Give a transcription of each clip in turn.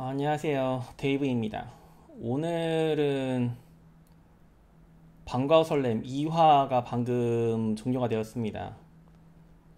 안녕하세요. 데이브입니다. 오늘은 방과후 설렘 2화가 방금 종료가 되었습니다.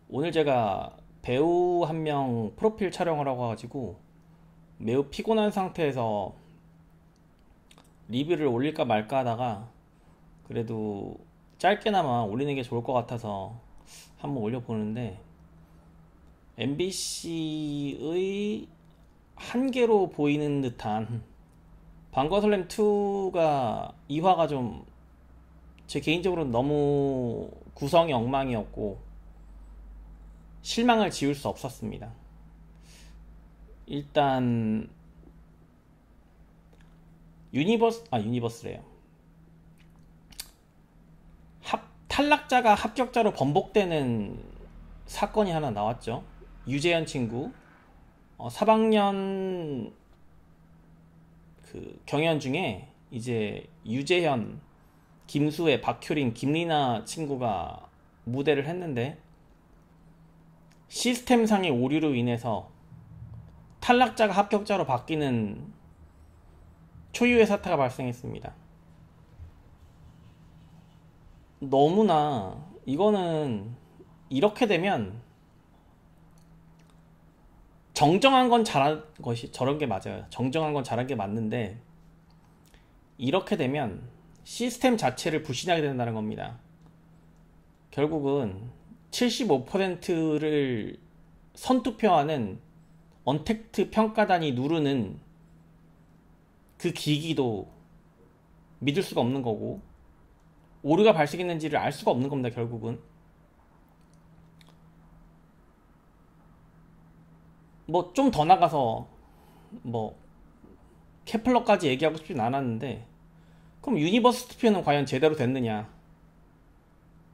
오늘 제가 배우 한 명 프로필 촬영을 하고 와가지고 매우 피곤한 상태에서 리뷰를 올릴까 말까 하다가 그래도 짧게나마 올리는 게 좋을 것 같아서 한번 올려보는데, MBC의 한계로 보이는 듯한 방과설렘 2가 2화가 좀 제 개인적으로는 너무 구성이 엉망이었고 실망을 지울 수 없었습니다. 일단 유니버스래요. 탈락자가 합격자로 번복되는 사건이 하나 나왔죠. 유재현 친구, 3학년 그 경연 중에 이제 유재현, 김수혜, 박효린, 김리나 친구가 무대를 했는데 시스템상의 오류로 인해서 탈락자가 합격자로 바뀌는 초유의 사태가 발생했습니다. 너무나 이거는 이렇게 되면 정정한 건 잘한 것이 저런 게 맞아요. 정정한 건 잘한 게 맞는데 이렇게 되면 시스템 자체를 불신하게 된다는 겁니다. 결국은 75%를 선투표하는 언택트 평가단이 누르는 그 기기도 믿을 수가 없는 거고 오류가 발생했는지를 알 수가 없는 겁니다. 결국은 뭐 좀 더 나가서 뭐 케플러까지 얘기하고 싶진 않았는데, 그럼 유니버스 투표는 과연 제대로 됐느냐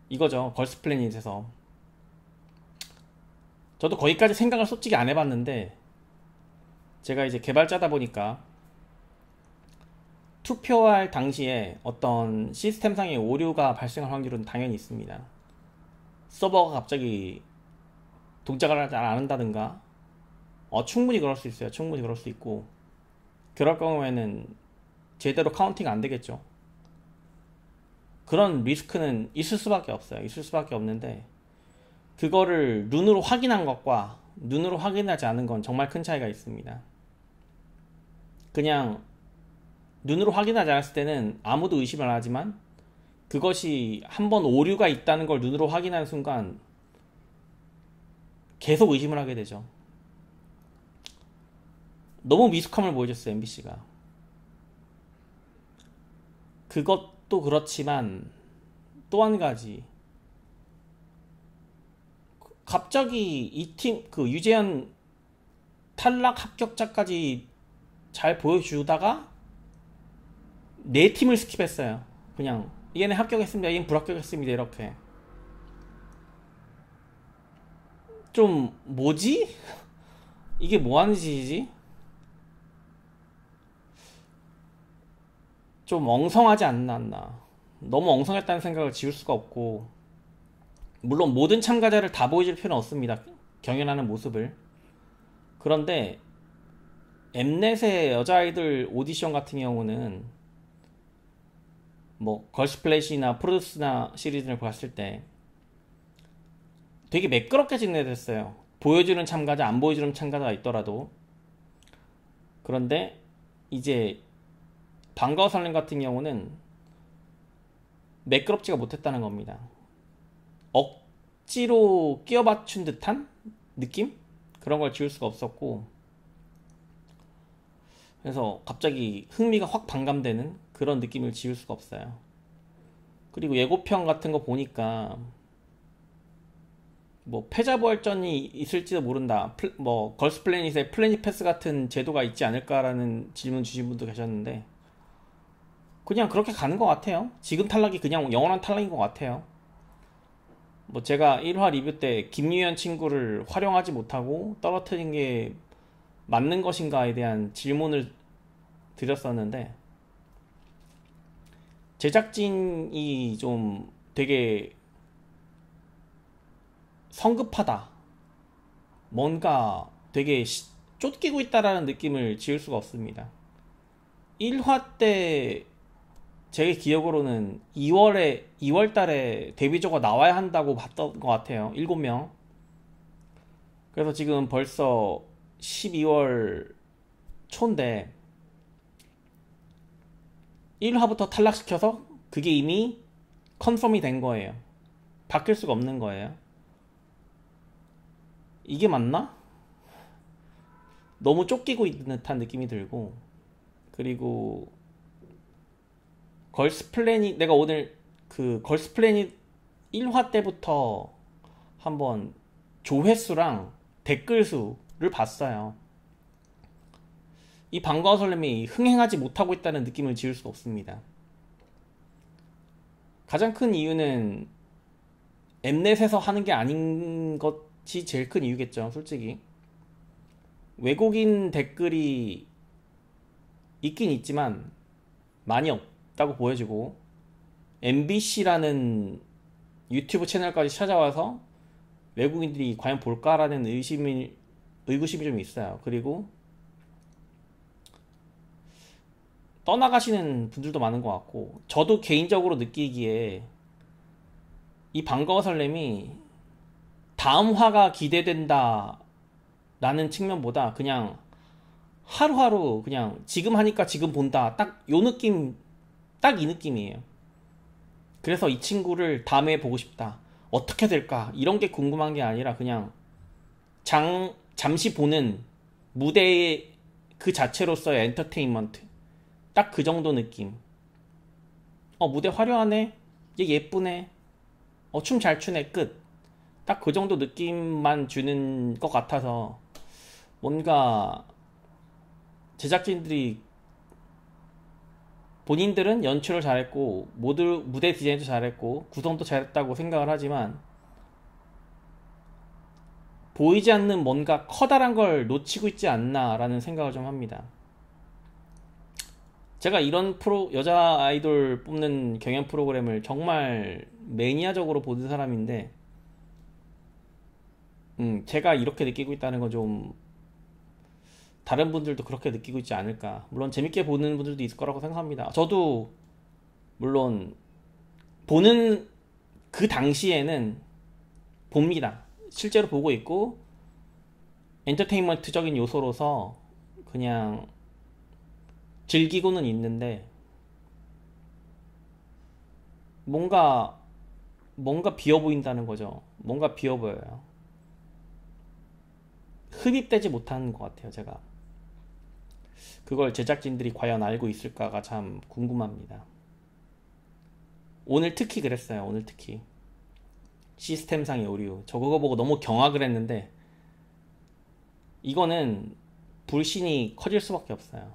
이거죠. 걸스플래닛에서 저도 거기까지 생각을 솔직히 안 해봤는데, 제가 이제 개발자다 보니까 투표할 당시에 어떤 시스템상의 오류가 발생할 확률은 당연히 있습니다. 서버가 갑자기 동작을 하지 않는다든가, 충분히 그럴 수 있어요. 충분히 그럴 수 있고, 그럴 경우에는 제대로 카운팅 안 되겠죠. 그런 리스크는 있을 수밖에 없어요. 있을 수밖에 없는데, 그거를 눈으로 확인한 것과 눈으로 확인하지 않은 건 정말 큰 차이가 있습니다. 그냥 눈으로 확인하지 않았을 때는 아무도 의심을 안 하지만, 그것이 한번 오류가 있다는 걸 눈으로 확인하는 순간 계속 의심을 하게 되죠. 너무 미숙함을 보여줬어요, MBC가. 그것도 그렇지만 또 한 가지, 갑자기 이 팀 그 유재현 탈락 합격자까지 잘 보여주다가 네 팀을 스킵했어요. 그냥 얘네 합격했습니다, 얘는 불합격했습니다, 이렇게. 좀 뭐지? 이게 뭐 하는 짓이지? 좀 엉성하지 않나. 너무 엉성했다는 생각을 지울 수가 없고, 물론 모든 참가자를 다 보여줄 필요는 없습니다. 경연하는 모습을. 그런데 엠넷의 여자아이들 오디션 같은 경우는 뭐 걸스플래시나 프로듀스나 시리즈를 봤을 때 되게 매끄럽게 진행됐어요. 보여주는 참가자, 안 보여주는 참가자가 있더라도. 그런데 이제 방과후 설렘 같은 경우는 매끄럽지가 못했다는 겁니다. 억지로 끼워 맞춘 듯한 느낌? 그런 걸 지울 수가 없었고, 그래서 갑자기 흥미가 확 반감되는 그런 느낌을 지울 수가 없어요. 그리고 예고편 같은 거 보니까 뭐 패자부활전이 있을지도 모른다, 뭐 걸스플래닛에 플래닛 패스 같은 제도가 있지 않을까라는 질문 주신 분도 계셨는데, 그냥 그렇게 가는 것 같아요. 지금 탈락이 그냥 영원한 탈락인 것 같아요. 뭐 제가 1화 리뷰 때 김유현 친구를 활용하지 못하고 떨어뜨린 게 맞는 것인가에 대한 질문을 드렸었는데, 제작진이 좀 되게 성급하다, 뭔가 되게 쫓기고 있다라는 느낌을 지울 수가 없습니다. 1화 때 제 기억으로는 2월 달에 데뷔조가 나와야 한다고 봤던 것 같아요. 7명. 그래서 지금 벌써 12월 초인데 1화부터 탈락시켜서 그게 이미 컨펌이 된 거예요. 바뀔 수가 없는 거예요. 이게 맞나? 너무 쫓기고 있는 듯한 느낌이 들고, 그리고 걸스 플래닛, 내가 오늘 그 걸스 플래닛 1화 때부터 한번 조회수랑 댓글 수를 봤어요. 이 반가워 설렘이 흥행하지 못하고 있다는 느낌을 지울 수가 없습니다. 가장 큰 이유는 엠넷에서 하는 게 아닌 것이 제일 큰 이유겠죠, 솔직히. 외국인 댓글이 있긴 있지만 많이 없다고 보여지고, MBC라는 유튜브 채널까지 찾아와서 외국인들이 과연 볼까라는 의구심이 좀 있어요. 그리고 떠나가시는 분들도 많은 것 같고, 저도 개인적으로 느끼기에 이 반가워 설렘이 다음 화가 기대된다 라는 측면보다 그냥 하루하루 그냥 지금 하니까 지금 본다, 딱 요 느낌, 딱 이 느낌이에요. 그래서 이 친구를 다음에 보고 싶다, 어떻게 될까, 이런 게 궁금한 게 아니라 그냥 잠시 보는 무대 그 자체로서의 엔터테인먼트, 딱 그 정도 느낌. 무대 화려하네, 얘 예쁘네, 춤 잘 추네, 끝. 딱 그 정도 느낌만 주는 것 같아서, 뭔가 제작진들이, 본인들은 연출을 잘했고 모두 무대 디자인도 잘했고 구성도 잘했다고 생각을 하지만, 보이지 않는 뭔가 커다란 걸 놓치고 있지 않나 라는 생각을 좀 합니다. 제가 이런 여자 아이돌 뽑는 경연 프로그램을 정말 매니아적으로 보는 사람인데, 제가 이렇게 느끼고 있다는 건 좀 다른 분들도 그렇게 느끼고 있지 않을까. 물론 재밌게 보는 분들도 있을 거라고 생각합니다. 저도 물론 보는 그 당시에는 봅니다. 실제로 보고 있고 엔터테인먼트적인 요소로서 그냥 즐기고는 있는데, 뭔가 비어 보인다는 거죠. 뭔가 비어 보여요. 흡입되지 못하는 것 같아요, 제가. 그걸 제작진들이 과연 알고 있을까가 참 궁금합니다. 오늘 특히 그랬어요. 오늘 특히 시스템상의 오류, 저 그거 보고 너무 경악을 했는데, 이거는 불신이 커질 수밖에 없어요.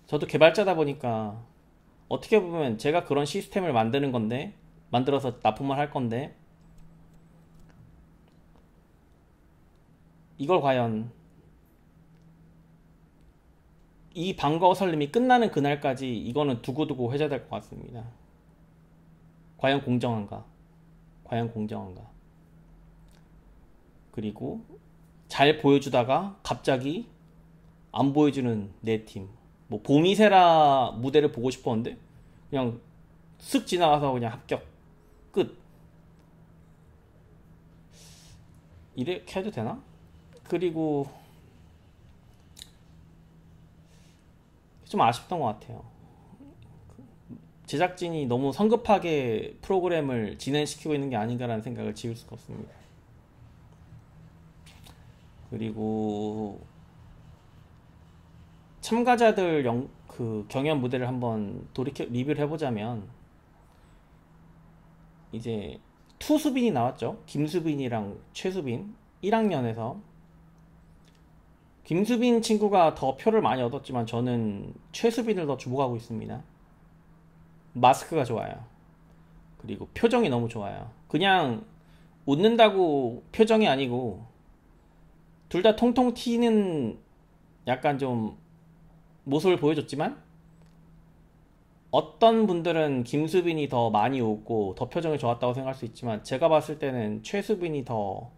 저도 개발자다 보니까 어떻게 보면 제가 그런 시스템을 만드는 건데, 만들어서 납품을 할 건데, 이걸 과연 이 반가워 설렘이 끝나는 그날까지 이거는 두고두고 회자될 것 같습니다. 과연 공정한가? 과연 공정한가? 그리고 잘 보여주다가 갑자기 안 보여주는 내 팀. 뭐 보미세라 무대를 보고 싶었는데 그냥 쓱 지나가서 그냥 합격, 끝. 이렇게 해도 되나? 그리고 좀 아쉽던 것 같아요. 제작진이 너무 성급하게 프로그램을 진행시키고 있는 게 아닌가라는 생각을 지울 수가 없습니다. 그리고 참가자들 그 경연 무대를 한번 돌이켜 리뷰를 해보자면, 이제 투수빈이 나왔죠. 김수빈이랑 최수빈. 1학년에서 김수빈 친구가 더 표를 많이 얻었지만 저는 최수빈을 더 주목하고 있습니다. 마스크가 좋아요. 그리고 표정이 너무 좋아요. 그냥 웃는다고 표정이 아니고, 둘 다 통통 튀는 약간 좀 모습을 보여줬지만, 어떤 분들은 김수빈이 더 많이 웃고 더 표정이 좋았다고 생각할 수 있지만, 제가 봤을 때는 최수빈이 더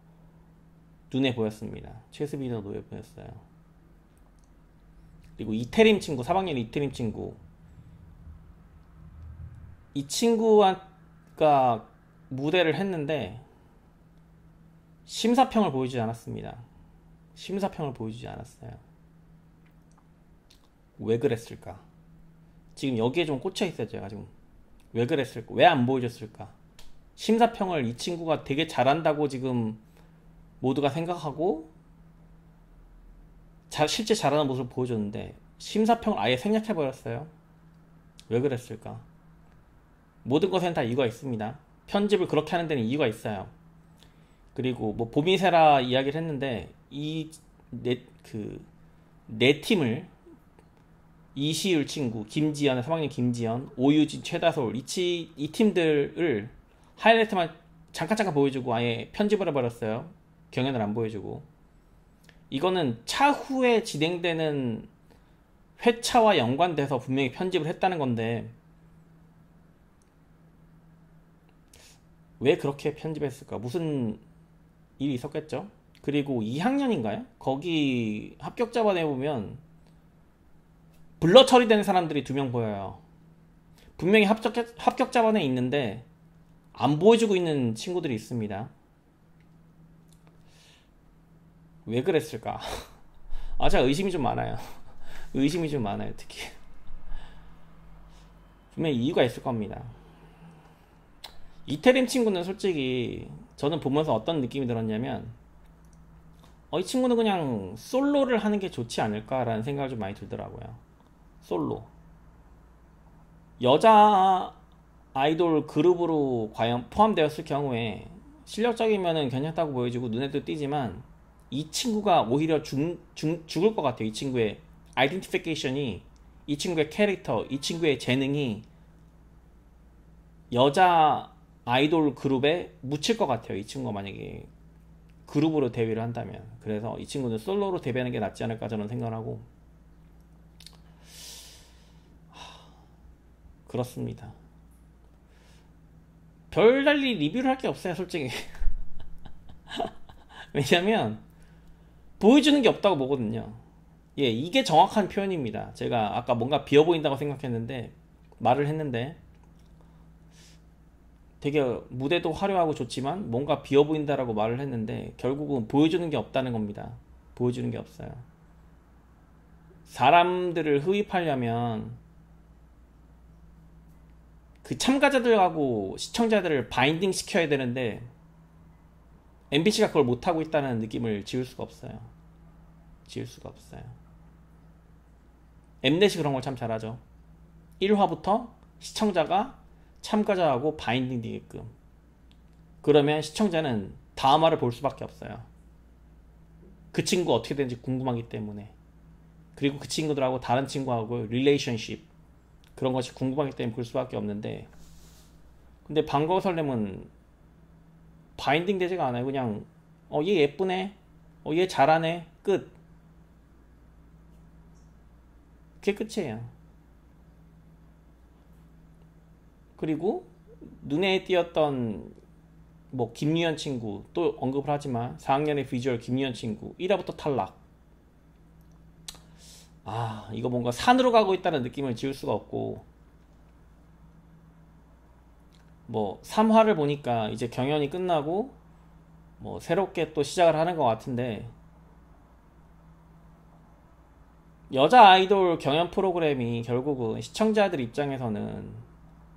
눈에 보였습니다. 최수빈도 눈에 보였어요. 그리고 이태림 친구, 3학년 이태림 친구, 이 친구가 무대를 했는데 심사평을 보여주지 않았습니다. 심사평을 보여주지 않았어요. 왜 그랬을까? 지금 여기에 좀 꽂혀있어요. 제가 지금 왜 그랬을까? 왜 안 보여줬을까? 심사평을 이 친구가 되게 잘한다고 지금 모두가 생각하고 실제 잘하는 모습을 보여줬는데 심사평을 아예 생략해버렸어요. 왜 그랬을까? 모든 것에는 다 이유가 있습니다. 편집을 그렇게 하는 데는 이유가 있어요. 그리고 뭐 보미세라 이야기를 했는데 네 팀을 이시율 친구, 김지연, 3학년 김지연, 오유진, 최다솔 이 팀들을 하이라이트만 잠깐 보여주고 아예 편집을 해버렸어요. 경연을 안 보여주고. 이거는 차후에 진행되는 회차와 연관돼서 분명히 편집을 했다는 건데 왜 그렇게 편집했을까? 무슨 일이 있었겠죠? 그리고 2학년인가요? 거기 합격자반에 보면 블러 처리된 사람들이 2명 보여요. 분명히 합격자반에 있는데 안 보여주고 있는 친구들이 있습니다. 왜 그랬을까? 제가 의심이 좀 많아요. 의심이 좀 많아요, 특히. 분명히 이유가 있을 겁니다. 이태림 친구는 솔직히 저는 보면서 어떤 느낌이 들었냐면 이 친구는 그냥 솔로를 하는 게 좋지 않을까라는 생각이 좀 많이 들더라고요. 솔로. 여자 아이돌 그룹으로 과연 포함되었을 경우에 실력적이면은 괜찮다고 보여지고 눈에도 띄지만 이 친구가 오히려 죽을 것 같아요. 이 친구의 아이덴티피케이션이, 이 친구의 캐릭터, 이 친구의 재능이 여자 아이돌 그룹에 묻힐 것 같아요. 이 친구가 만약에 그룹으로 데뷔를 한다면. 그래서 이 친구는 솔로로 데뷔하는 게 낫지 않을까 저는 생각하고 그렇습니다. 별달리 리뷰를 할 게 없어요, 솔직히. 왜냐면 보여주는 게 없다고 보거든요. 예, 이게 정확한 표현입니다. 제가 아까 뭔가 비어 보인다고 생각했는데 말을 했는데 되게 무대도 화려하고 좋지만 뭔가 비어 보인다라고 말을 했는데 결국은 보여주는 게 없다는 겁니다. 보여주는 게 없어요. 사람들을 흡입하려면 그 참가자들하고 시청자들을 바인딩 시켜야 되는데 MBC가 그걸 못하고 있다는 느낌을 지울 수가 없어요. 지울 수가 없어요. 엠넷이 그런 걸 참 잘하죠. 1화부터 시청자가 참가자하고 바인딩 되게끔. 그러면 시청자는 다음 화를 볼 수밖에 없어요. 그 친구가 어떻게 되는지 궁금하기 때문에. 그리고 그 친구들하고 다른 친구하고 릴레이션십 그런 것이 궁금하기 때문에 볼 수밖에 없는데, 근데 반가워 설렘은 바인딩 되지가 않아요. 그냥 얘 예쁘네, 얘 잘하네, 끝. 그게 끝이에요. 그리고 눈에 띄었던 뭐 김유연 친구 또 언급을 하지만 4학년의 비주얼 김유연 친구 1화부터 탈락. 이거 뭔가 산으로 가고 있다는 느낌을 지울 수가 없고, 뭐 3화를 보니까 이제 경연이 끝나고 뭐 새롭게 또 시작을 하는 것 같은데, 여자 아이돌 경연 프로그램이 결국은 시청자들 입장에서는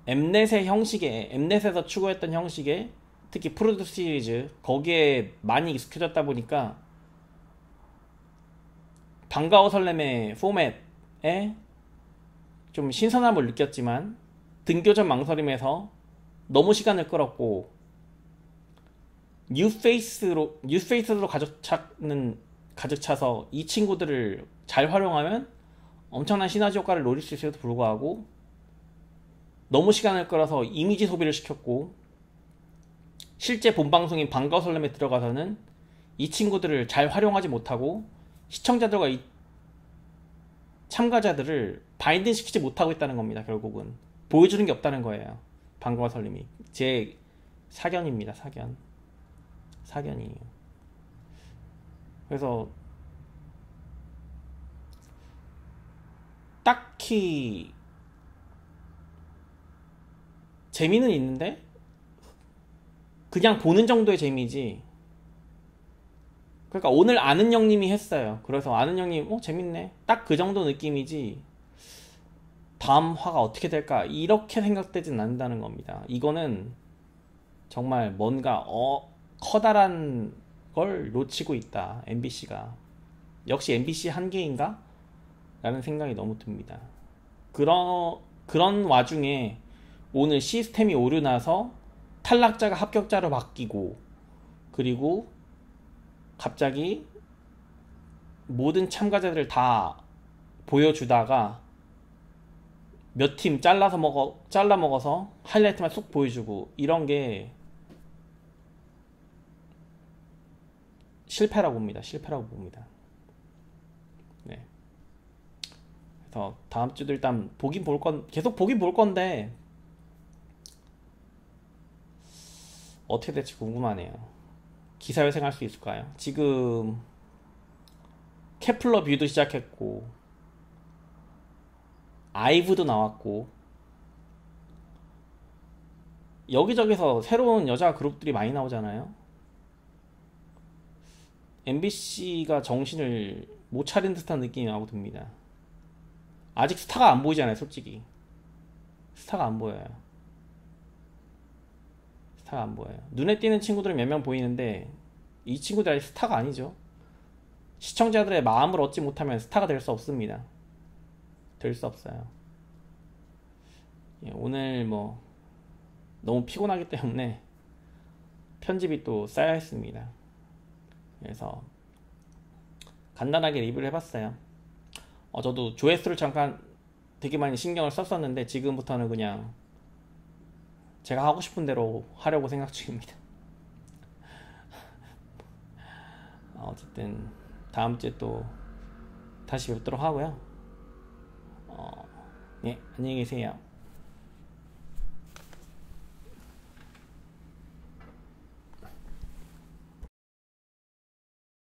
엠넷에서 추구했던 형식에, 특히 프로듀스 시리즈 거기에 많이 익숙해졌다 보니까 반가워 설렘의 포맷에 좀 신선함을 느꼈지만 등교전 망설임에서 너무 시간을 끌었고 뉴페이스로 가득 차서 이 친구들을 잘 활용하면 엄청난 시너지 효과를 노릴 수 있음에도 불구하고 너무 시간을 끌어서 이미지 소비를 시켰고, 실제 본방송인 반가워 설렘에 들어가서는 이 친구들을 잘 활용하지 못하고 시청자들과 이 참가자들을 바인딩 시키지 못하고 있다는 겁니다. 결국은 보여주는 게 없다는 거예요. 반가워 설렘이 제 사견입니다. 사견이에요. 그래서 딱히 재미는 있는데 그냥 보는 정도의 재미지. 그러니까 오늘 아는 형님이 했어요. 그래서 아는 형님 재밌네 딱 그 정도 느낌이지 다음 화가 어떻게 될까 이렇게 생각되진 않는다는 겁니다. 이거는 정말 뭔가 커다란 걸 놓치고 있다 MBC가. 역시 MBC 한계인가? 라는 생각이 너무 듭니다. 그런 와중에 오늘 시스템이 오류 나서 탈락자가 합격자로 바뀌고, 그리고 갑자기 모든 참가자들을 다 보여주다가 몇 팀 잘라 먹어서 하이라이트만 쏙 보여주고, 이런 게 실패라고 봅니다. 실패라고 봅니다. 네. 그래서 다음 주도 일단 계속 보긴 볼 건데 어떻게 될지 궁금하네요. 기사회생할 수 있을까요? 지금 케플러 뷰도 시작했고 아이브도 나왔고 여기저기서 새로운 여자 그룹들이 많이 나오잖아요. MBC가 정신을 못 차린 듯한 느낌이 나고 듭니다. 아직 스타가 안 보이잖아요, 솔직히. 스타가 안 보여요. 스타가 안 보여요. 눈에 띄는 친구들은 몇 명 보이는데 이 친구들이 스타가 아니죠. 시청자들의 마음을 얻지 못하면 스타가 될 수 없습니다. 될 수 없어요. 오늘 너무 피곤하기 때문에 편집이 또 쌓여 있습니다. 그래서 간단하게 리뷰를 해봤어요. 저도 조회수를 잠깐 되게 많이 신경을 썼었는데 지금부터는 그냥 제가 하고 싶은 대로 하려고 생각 중입니다. 어쨌든 다음 주에 또 다시 뵙도록 하고요. 예, 안녕히 계세요.